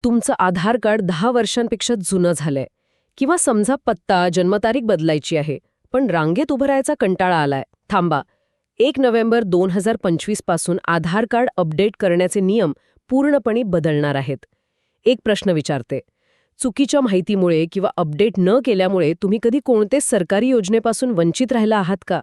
तुमचं आधार कार्ड 10 वर्षांपेक्षा जुनं झालंय किंवा समजा पत्ता जन्मतारीख बदलायची आहे पण रांगेत उभं राहायचा कंटाळा आलाय. थांबा. 1 नोव्हेंबर 2025 पासून आधार कार्ड अपडेट करण्याचे नियम पूर्णपणे बदलणार आहेत. एक प्रश्न विचारते. चुकीच्या माहितीमुळे किंवा अपडेट न केल्यामुळे तुम्ही कधी कोणतेच सरकारी योजनेपासून वंचित राहिला आहात का?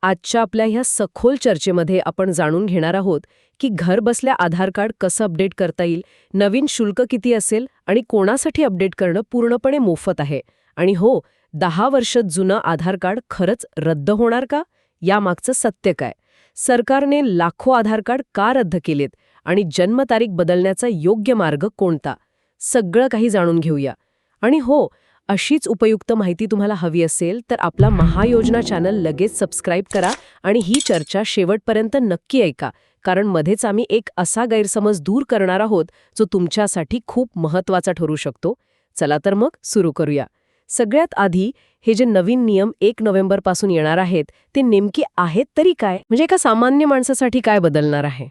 आजच्या आपल्या ह्या सखोल चर्चेमध्ये आपण जाणून घेणार आहोत की घर बसल्या आधार कार्ड कसं अपडेट करता येईल, नवीन शुल्क किती असेल आणि कोणासाठी अपडेट करणं पूर्णपणे मोफत आहे. आणि हो, 10 वर्ष जुनं आधार कार्ड खरंच रद्द होणार का? यामागचं सत्य काय? सरकारने लाखो आधार कार्ड का रद्द केलेत आणि जन्मतारीख बदलण्याचा योग्य मार्ग कोणता? सगळं काही जाणून घेऊया. आणि हो, अशीच उपयुक्त माहिती तुम्हाला हवी असेल तर आपला महायोजना चॅनल लगेच सबस्क्राईब करा आणि ही चर्चा शेवटपर्यंत नक्की ऐका, कारण मध्येच आम्ही एक असा गैरसमज दूर करणार आहोत जो तुमच्यासाठी खूप महत्त्वाचा ठरू शकतो. चला तर मग सुरू करूया. सगळ्यात आधी हे जे नवीन नियम 1 नोव्हेंबरपासून येणार आहेत ते नेमके आहेत तरी काय? म्हणजे एका सामान्य माणसासाठी काय बदलणार आहे?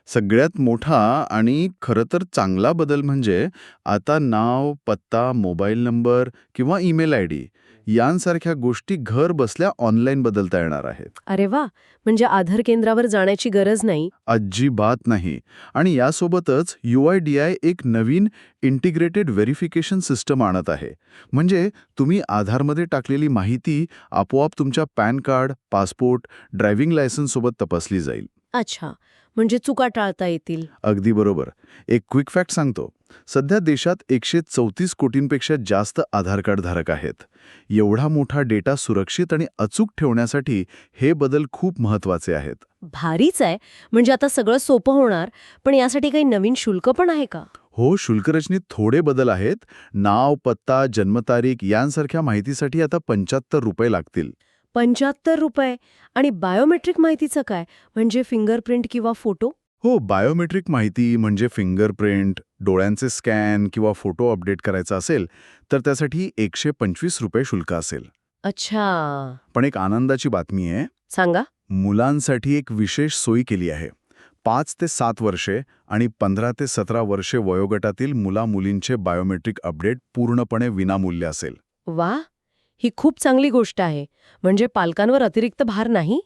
सगळ्यात मोठा आणि खरं तर चांगला बदल म्हणजे आता नाव, पत्ता, मोबाईल नंबर किंवा ईमेल आयडी यांसारख्या गोष्टी घर बसल्या ऑनलाईन बदलता येणार आहेत. अरे वा, म्हणजे आधार केंद्रावर जाण्याची गरज नाही. अजिबात नाही. आणि यासोबतच UIDAI एक नवीन इंटिग्रेटेड व्हेरिफिकेशन सिस्टम आणत आहे. म्हणजे तुम्ही आधारमध्ये टाकलेली माहिती आपोआप तुमच्या pan card, passport, driving licence सोबत तपासली जाईल. अच्छा, म्हणजे चुका टाळता येतील. अगदी बरोबर. एक क्विक फॅक्ट सांगतो. सध्या देशात 134 कोटींपेक्षा जास्त आधार कार्ड धारक आहेत. एवढा मोठा डेटा सुरक्षित आणि अचूक ठेवण्यासाठी हे बदल खूप महत्वाचे आहेत. भारीच आहे. म्हणजे आता सगळं सोपं होणार. पण यासाठी काही नवीन शुल्क पण आहे का? हो, शुल्करचनेत थोडे बदल आहेत. नाव, पत्ता, जन्मतारीख यांसारख्या माहितीसाठी आता ₹75 लागतील. ₹75? आणि बायोमेट्रिक माहितीचं काय? म्हणजे फिंगरप्रिंट किंवा फोटो? हो, बायोमेट्रिक माहिती म्हणजे फिंगरप्रिंट, डोळ्यांचे स्कॅन किंवा फोटो अपडेट करायचा असेल तर त्यासाठी ₹125 शुल्क असेल. अच्छा. पण एक आनंदाची बातमी आहे. सांगा. मुलांसाठी एक विशेष सोयी केली आहे. 5 ते 7 वर्षे आणि 15 ते 17 वर्षे वयोगटातील मुला-मुलींचे बायोमेट्रिक अपडेट पूर्णपणे विनामूल्य असेल. वा, ही खूप चांगली गोष्ट आहे. म्हणजे पालकांवर अतिरिक्त भार नाही.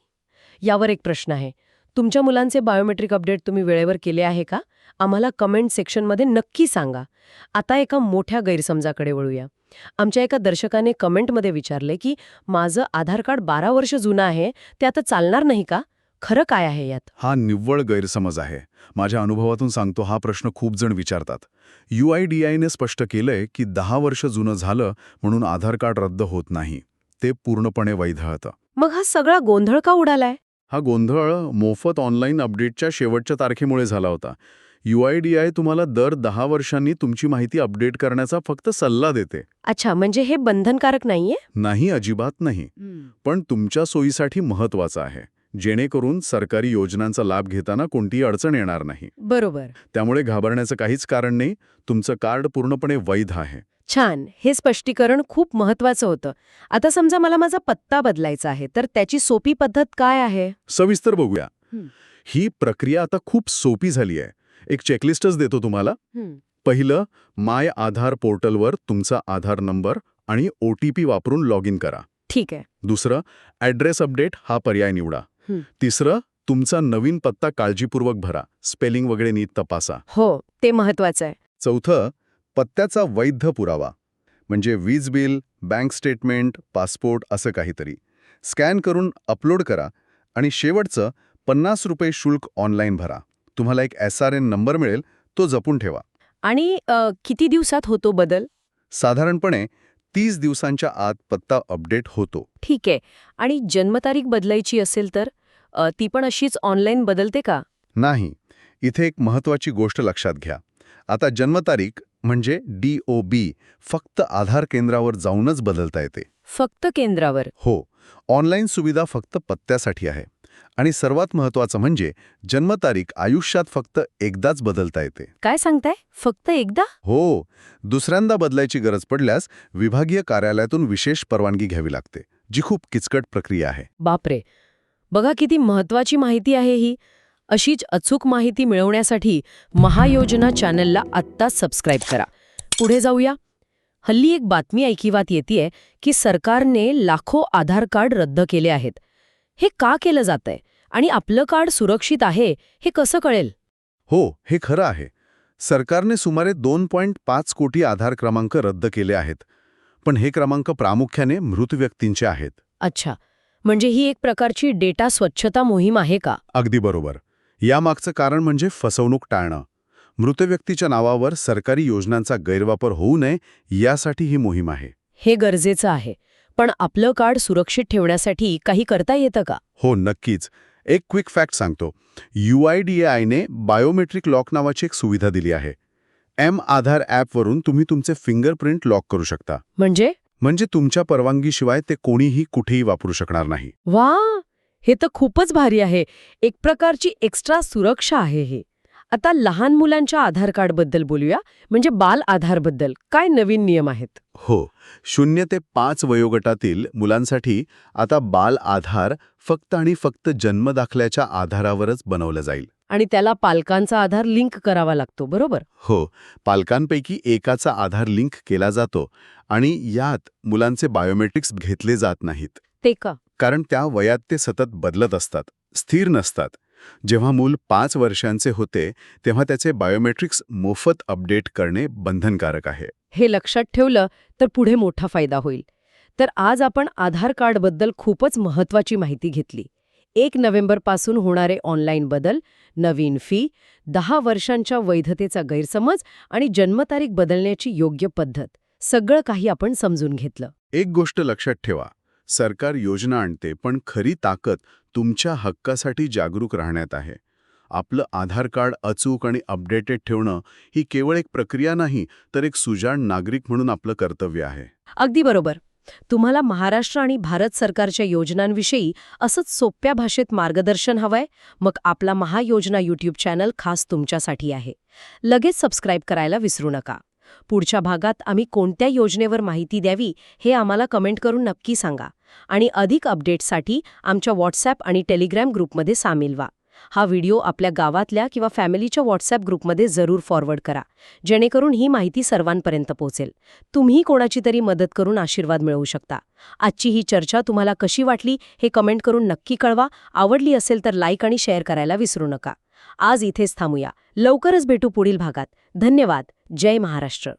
यावर एक प्रश्न आहे. तुमच्या मुलांचे बायोमेट्रिक अपडेट तुम्ही वेळेवर केले आहे का? आम्हाला कमेंट सेक्शनमध्ये नक्की सांगा. आता एका मोठ्या गैरसमजाकडे वळूया. आमच्या एका दर्शकाने कमेंटमध्ये विचारले की माझं आधार कार्ड 12 वर्ष जुनं आहे, ते आता चालणार नाही का? खरं काय आहे यात? हा निव्वळ गैरसमज आहे. माझ्या अनुभवातून सांगतो, हा प्रश्न खूप जण विचारतात. UIDAIने स्पष्ट केलंय की 10 वर्ष जुनं झालं म्हणून आधार कार्ड रद्द होत नाही. ते पूर्णपणे वैध होतं. मग हा सगळा गोंधळ का उडालाय? हा गोंधळ मोफत ऑनलाईन अपडेटच्या शेवटच्या तारखेमुळे झाला होता. UIDAI तुम्हाला दर 10 वर्षांनी तुमची माहिती अपडेट करण्याचा फक्त सल्ला देते. अच्छा, म्हणजे हे बंधनकारक नाहीये? नाही, अजिबात नाही. पण तुमच्या सोयीसाठी महत्वाचं आहे, जेणेकरून सरकारी योजनांचा लाभ घेताना कोणतीही अडचण येणार नाही. बरोबर. त्यामुळे घाबरण्याचं काहीच कारण नाही. तुमचं कार्ड पूर्णपणे वैध आहे. छान. हे स्पष्टीकरण खूप महत्वाचं होतं. आता समजा मला माझा पत्ता बदलायचा आहे, तर त्याची सोपी पद्धत काय आहे? सविस्तर बघूया. ही प्रक्रिया आता खूप सोपी झाली आहे. एक चेकलिस्टच देतो तुम्हाला. पहिलं, माय आधार पोर्टलवर तुमचा आधार नंबर आणि OTP वापरून लॉग इन करा. ठीक आहे. दुसरं, ॲड्रेस अपडेट हा पर्याय निवडा. तिसरं, तुमचा नवीन पत्ता काळजीपूर्वक भरा. स्पेलिंग वगैरे नीट तपासा. हो, ते महत्वाचं आहे. चौथं, पत्त्याचा वैध पुरावा म्हणजे वीज बिल, बँक स्टेटमेंट, पासपोर्ट असं काहीतरी स्कॅन करून अपलोड करा. आणि शेवटचं, ₹50 शुल्क ऑनलाईन भरा. तुम्हाला एक SRN नंबर मिळेल, तो जपून ठेवा. आणि किती दिवसात होतो बदल? साधारणपणे 30 दिवसांच्या आत पत्ता अपडेट होतो. ठीक आहे. आणि जन्मतारीख बदलायची असेल तर ती पण अशीच ऑनलाईन बदलते का? नाही. इथे एक महत्वाची गोष्ट लक्षात घ्या. आता जन्मतारीख म्हणजे DOB फक्त आधार केंद्रावर जाऊनच बदलता येते. फक्त केंद्रावर? हो. ऑनलाईन सुविधा फक्त पत्त्यासाठी आहे. आणि सर्वात महत्वाचं म्हणजे जन्मतारीख आयुष्यात फक्त एकदाच बदलता येते. काय सांगताय? फक्त एकदा? हो. दुसऱ्यांदा बदलायची गरज पडल्यास विभागीय कार्यालयातून विशेष परवानगी घ्यावी लागते, जी खूप किचकट प्रक्रिया आहे. बापरे. बघा किती महत्वाची माहिती आहे ही. अशीच अचूक माहिती मिळवण्यासाठी महायोजना चॅनलला आत्ताच सबस्क्राईब करा. पुढे जाऊया. हल्ली एक बातमी ऐकिवात येतेय की सरकारने लाखो आधार कार्ड रद्द केले आहेत. हे का केलं जातंय आणि आपलं कार्ड सुरक्षित आहे हे कसं कळेल? हो, हे खरं आहे. सरकारने सुमारे 2.5 कोटी आधार क्रमांक रद्द केले आहेत. पण हे क्रमांक प्रामुख्याने मृत व्यक्तींचे आहेत. अच्छा, म्हणजे ही एक प्रकारची डेटा स्वच्छता मोहीम आहे का? अगदी बरोबर. यामागचं कारण म्हणजे फसवणूक टाळणं. मृत व्यक्तीच्या नावावर सरकारी योजनांचा गैरवापर होऊ नये यासाठी ही मोहीम आहे. हे गरजेचं आहे. पण आपलं कार्ड सुरक्षित ठेवण्यासाठी काही करता येतं का? हो, नक्कीच. एक क्विक फॅक्ट सांगतो. UIDAIने बायोमेट्रिक लॉक नावाची एक सुविधा दिली आहे. आधार ॲपवरून तुम्ही तुमचे फिंगरप्रिंट लॉक करू शकता. म्हणजे तुमच्या परवानगीशिवाय ते कोणीही कुठेही वापरू शकणार नाही. वा, हे तर खूपच भारी आहे. एक प्रकारची एक्स्ट्रा सुरक्षा आहे हे. आता लहान मुलांच्या आधार कार्डबद्दल बोलूया. म्हणजे बाल आधारबद्दल काय नवीन नियम आहेत? हो, 0 ते 5 वयोगटातील मुलांसाठी आता बाल आधार फक्त आणि फक्त जन्मदाखल्याच्या आधारावरच बनवलं जाईल. आणि त्याला पालकांचा आधार लिंक करावा लागतो, बरोबर? हो, पालकांपैकी एकाचा आधार लिंक केला जातो आणि यात मुलांचे बायोमेट्रिक्स घेतले जात नाहीत. ते का? कारण त्या वयात ते सतत बदलत असतात, स्थिर नसतात. जेव्हा मूल 5 वर्षांचे होते तेव्हा त्याचे बायोमेट्रिक्स मोफत अपडेट करणे बंधनकारक आहे. हे लक्षात ठेवलं तर पुढे मोठा फायदा होईल. तर आज आपण आधार कार्डबद्दल खूपच महत्त्वाची माहिती घेतली. 1 नोव्हेंबरपासून होणारे ऑनलाईन बदल, नवीन फी, 10 वर्षांच्या वैधतेचा गैरसमज आणि जन्मतारीख बदलण्याची योग्य पद्धत, सगळं काही आपण समजून घेतलं. एक गोष्ट लक्षात ठेवा, सरकार योजना आणते पण खरी ताकद तुमच्या हक्कासाठी जागरूक राहण्यात आहे. आपलं आधार कार्ड अचूक आणि अपडेटेड ठेवणं ही केवळ एक प्रक्रिया नाही, तर एक सुजाण नागरिक म्हणून आपलं कर्तव्य आहे. अगदी बरोबर. तुम्हाला महाराष्ट्र आणि भारत सरकारच्या योजनांविषयी असंच सोप्या भाषेत मार्गदर्शन हवंय? मग आपला महायोजना यूट्यूब चॅनल खास तुमच्यासाठी आहे. लगेच सबस्क्राईब करायला विसरू नका. पुढच्या भागात आम्ही कोणत्या योजनेवर माहिती द्यावी हे आम्हाला कमेंट करून नक्की सांगा. आणि अधिक अपडेट्ससाठी आमच्या व्हॉट्सॲप आणि टेलिग्राम ग्रुपमध्ये सामील व्हा. हा व्हिडिओ आपल्या गावातल्या किंवा फॅमिलीच्या व्हॉट्सॲप ग्रुपमध्ये जरूर फॉरवर्ड करा, जेणेकरून ही माहिती सर्वांपर्यंत पोहोचेल. तुम्ही कोणाची तरी मदत करून आशीर्वाद मिळवू शकता. आजची ही चर्चा तुम्हाला कशी वाटली हे कमेंट करून नक्की कळवा. आवडली असेल तर लाईक आणि शेअर करायला विसरू नका. आज इथेच थांबूया. लवकरच भेटू पुढील भागात. धन्यवाद. जय महाराष्ट्र.